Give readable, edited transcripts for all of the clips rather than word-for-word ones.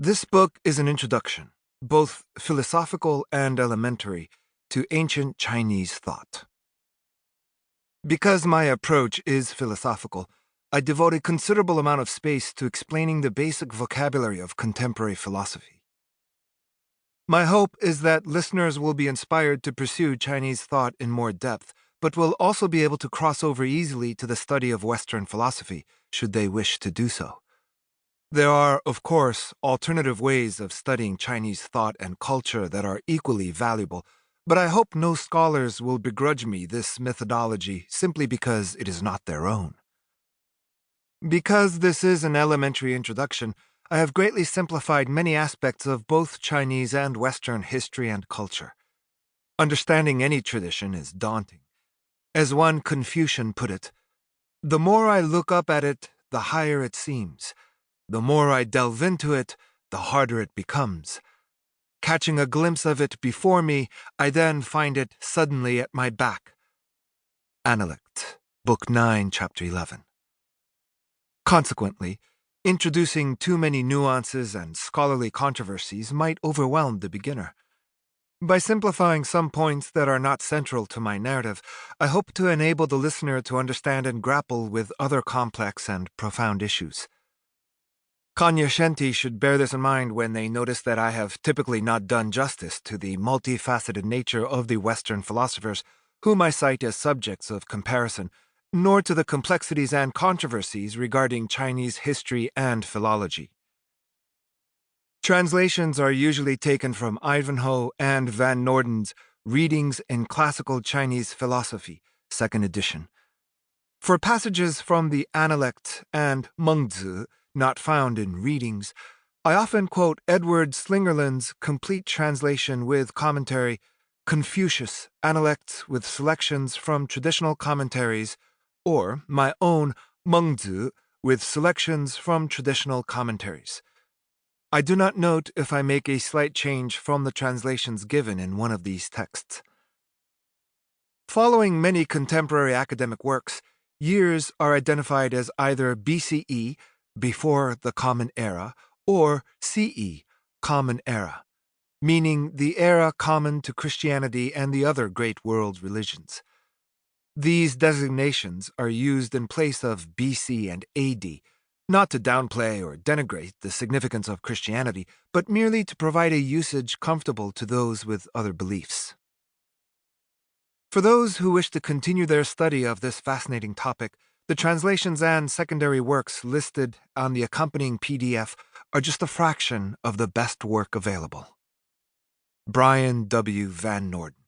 This book is an introduction, both philosophical and elementary, to ancient Chinese thought. Because my approach is philosophical, I devote a considerable amount of space to explaining the basic vocabulary of contemporary philosophy. My hope is that listeners will be inspired to pursue Chinese thought in more depth, but will also be able to cross over easily to the study of Western philosophy, should they wish to do so. There are, of course, alternative ways of studying Chinese thought and culture that are equally valuable, but I hope no scholars will begrudge me this methodology simply because it is not their own. Because this is an elementary introduction, I have greatly simplified many aspects of both Chinese and Western history and culture. Understanding any tradition is daunting. As one Confucian put it, "The more I look up at it, the higher it seems. The more I delve into it, the harder it becomes. Catching a glimpse of it before me, I then find it suddenly at my back." Analect, Book 9, Chapter 11. Consequently, introducing too many nuances and scholarly controversies might overwhelm the beginner. By simplifying some points that are not central to my narrative, I hope to enable the listener to understand and grapple with other complex and profound issues. Cognoscenti should bear this in mind when they notice that I have typically not done justice to the multifaceted nature of the Western philosophers, whom I cite as subjects of comparison, nor to the complexities and controversies regarding Chinese history and philology. Translations are usually taken from Ivanhoe and Van Norden's Readings in Classical Chinese Philosophy, 2nd edition. For passages from the Analect and Mengzi, not found in Readings, I often quote Edward Slingerland's complete translation with commentary, Confucius, Analect with selections from traditional commentaries, or my own Mengzi with selections from traditional commentaries. I do not note if I make a slight change from the translations given in one of these texts. Following many contemporary academic works, years are identified as either BCE, before the Common Era, or CE, Common Era, meaning the era common to Christianity and the other great world religions. These designations are used in place of BC and AD, not to downplay or denigrate the significance of Christianity, but merely to provide a usage comfortable to those with other beliefs. For those who wish to continue their study of this fascinating topic, the translations and secondary works listed on the accompanying PDF are just a fraction of the best work available. Bryan W. Van Norden.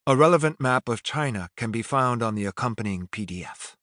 A relevant map of China can be found on the accompanying PDF.